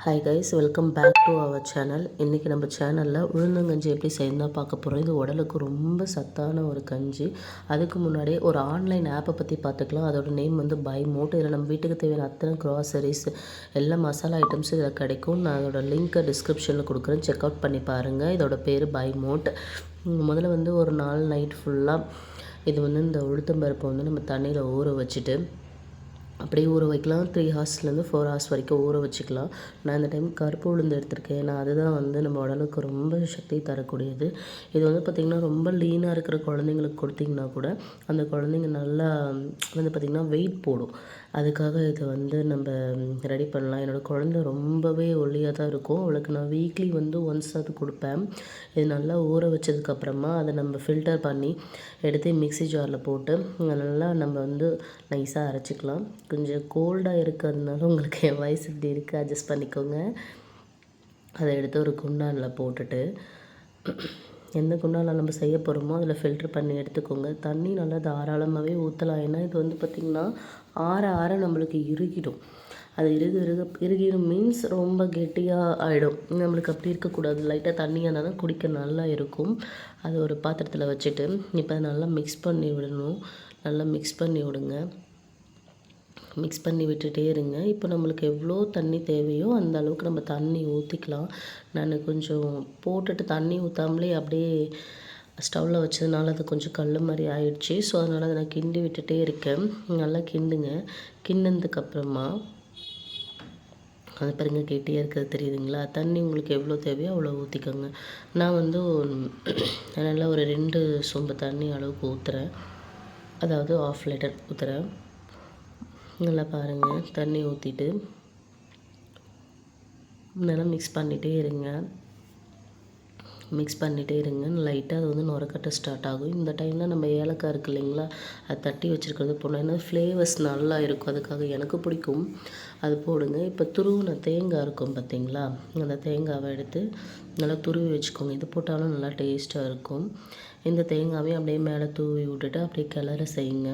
Hi guys, welcome back to our channel. இன்றைக்கி நம்ம சேனலில் உளுந்தங்கஞ்சி எப்படி செய்யணும் பார்க்க போகிறோம். இது உடலுக்கு ரொம்ப சத்தான ஒரு கஞ்சி. அதுக்கு முன்னாடி ஒரு ஆன்லைன் ஆப்பை பற்றி பார்த்துக்கலாம். அதோட நேம் வந்து பை மோட். இதில் நம்ம வீட்டுக்கு தேவையான அத்தனை க்ராசரிஸ் எல்லா மசாலா ஐட்டம்ஸ் இதில் கிடைக்கும். நான் அதோட லிங்க்கை டிஸ்கிரிப்ஷனில் கொடுக்குறேன், செக் அவுட் பண்ணி பாருங்கள். இதோட பேர் பை மோட். முதல்ல வந்து ஒரு நாள் நைட் ஃபுல்லாக இது வந்து இந்த உளுத்தம்பருப்பை வந்து நம்ம தண்ணியில் ஊற வச்சுட்டு அப்படியே ஊற வைக்கலாம். 3 ஹார்ஸ்லேருந்து 4 ஹார்ஸ் வரைக்கும் ஊற வச்சுக்கலாம். நான் இந்த டைம் கருப்பு உளுந்து எடுத்திருக்கேன். ஏன்னா அதுதான் வந்து நம்ம உடலுக்கு ரொம்ப சக்தி தரக்கூடியது. இது வந்து பார்த்திங்கன்னா ரொம்ப லீனாக இருக்கிற குழந்தைங்களுக்கு கொடுத்திங்கன்னா கூட அந்த குழந்தைங்க நல்லா வந்து பார்த்திங்கன்னா வெயிட் போடும். அதுக்காக இதை வந்து நம்ம ரெடி பண்ணலாம். என்னோடய குழந்தை ரொம்பவே ஒல்லியாக தான் இருக்கும். அவளுக்கு நான் வீக்லி வந்து ஒன்ஸ் அது கொடுப்பேன். இது நல்லா ஊற வச்சதுக்கப்புறமா அதை நம்ம ஃபில்டர் பண்ணி எடுத்து மிக்ஸி ஜாரில் போட்டு நல்லா நம்ம வந்து நைஸாக அரைச்சிக்கலாம். கொஞ்சம் கோல்டாக இருக்கிறதுனால உங்களுக்கு என் வயசு இப்படி இருக்குது, அட்ஜஸ்ட் பண்ணிக்கோங்க. அதை எடுத்து ஒரு குண்டானில் போட்டுட்டு எந்த குண்டானில் நம்ம செய்ய போகிறோமோ அதில் ஃபில்ட்ரு பண்ணி எடுத்துக்கோங்க. தண்ணி நல்லா தாராளமாகவே ஊற்றலாம். ஏன்னா இது வந்து பார்த்திங்கன்னா ஆற ஆற நம்மளுக்கு இறுகிடும். அது இறுகிடும் மீன்ஸ் ரொம்ப கெட்டியாக ஆகிடும். நம்மளுக்கு அப்படி இருக்கக்கூடாது. லைட்டாக தண்ணியாக இருந்தால் தான் குடிக்க நல்லா இருக்கும். அது ஒரு பாத்திரத்தில் வச்சுட்டு இப்போ நல்லா மிக்ஸ் பண்ணி விடணும். நல்லா மிக்ஸ் பண்ணி விடுங்க. மிக்ஸ் பண்ணி விட்டுட்டே இருங்க. இப்போ நம்மளுக்கு எவ்வளோ தண்ணி தேவையோ அந்த அளவுக்கு நம்ம தண்ணி ஊற்றிக்கலாம். நான் கொஞ்சம் போட்டுட்டு தண்ணி ஊற்றாமலே அப்படியே ஸ்டவ்வில் வச்சதுனால அது கொஞ்சம் கல் மாதிரி ஆயிடுச்சு. ஸோ அதனால் அதை நான் கிண்டி விட்டுட்டே இருக்கேன். நல்லா கிண்டுங்க. கிண்டினதுக்கப்புறமா அது பாருங்க கெட்டியாக இருக்கிறது தெரியுதுங்களா? தண்ணி உங்களுக்கு எவ்வளோ தேவையோ அவ்வளோ ஊற்றிக்கோங்க. நான் வந்து நல்லா ஒரு 2 சொம்பு தண்ணி அளவுக்கு ஊற்றுறேன். அதாவது 1/2 லிட்டர் ஊற்றுறேன். நல்லா பாருங்கள், தண்ணி ஊற்றிட்டு நல்லா மிக்ஸ் பண்ணிகிட்டே இருங்க. மிக்ஸ் பண்ணிகிட்டே இருங்க. லைட்டாக அது வந்து நுரக்கட்ட ஸ்டார்ட் ஆகும். இந்த டைமில் நம்ம ஏலக்காய் இருக்குது இல்லைங்களா, அது தட்டி வச்சுருக்கிறது போடணும். ஏன்னா ஃப்ளேவர்ஸ் நல்லா இருக்கும். அதுக்காக எனக்கு பிடிக்கும், அது போடுங்க. இப்போ துருவின தேங்காய் இருக்கும் பார்த்தீங்களா, அந்த தேங்காவை எடுத்து நல்லா துருவி வச்சுக்கோங்க. இது போட்டாலும் நல்லா டேஸ்ட்டாக இருக்கும். இந்த தேங்காவையும் அப்படியே மேலே தூவி விட்டுட்டு அப்படியே கிளற செய்யுங்க.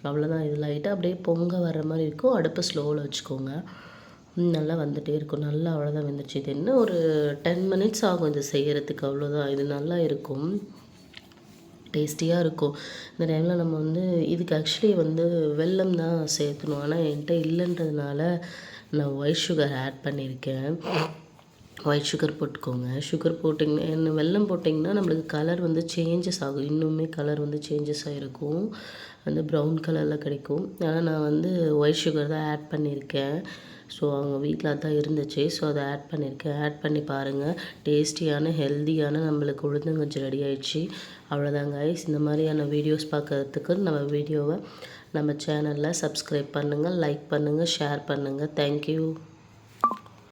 அவ்வளோதான். இது லைட்டாக அப்படியே பொங்க வர்ற மாதிரி இருக்கும். அடுப்பை ஸ்லோவில் வச்சுக்கோங்க. நல்லா வந்துகிட்டே இருக்கும். நல்லா அவ்வளோதான் வெந்துருச்சு. இது என்ன ஒரு 10 மினிட்ஸ் ஆகும் இது செய்கிறதுக்கு, அவ்வளோதான். இது நல்லா இருக்கும், டேஸ்டியாக இருக்கும். இந்த டைமில் நம்ம வந்து இதுக்கு ஆக்சுவலி வந்து வெல்லம் தான் சேர்த்தணும். ஆனால் என்கிட்ட இல்லைன்றதுனால நான் ஒயிட் சுகர் ஆட் பண்ணியிருக்கேன். ஒயிட் சுகர் போட்டுக்கோங்க. சுகர் போட்டிங்கன்னா என்ன, வெல்லம் போட்டிங்கன்னா நம்மளுக்கு கலர் வந்து சேஞ்சஸ் ஆகும். இன்னுமே கலர் வந்து சேஞ்சஸ் ஆகிருக்கும். வந்து ப்ரௌன் கலரில் கிடைக்கும். ஆனால் நான் வந்து ஒயிட் சுகர் தான் ஆட் பண்ணியிருக்கேன். ஸோ அவங்க வீட்டில் அதான் இருந்துச்சு. ஸோ அதை ஆட் பண்ணியிருக்கேன். ஆட் பண்ணி பாருங்கள். டேஸ்டியான ஹெல்த்தியான நம்மளுக்கு உளுந்தங்கஞ்சி ரெடி ஆயிடுச்சு. அவ்வளோதாங்க கைஸ். இந்த மாதிரியான வீடியோஸ் பார்க்கறதுக்கு நம்ம வீடியோவை நம்ம சேனலில் சப்ஸ்கிரைப் பண்ணுங்கள், லைக் பண்ணுங்கள், ஷேர் பண்ணுங்கள். தேங்க்யூ.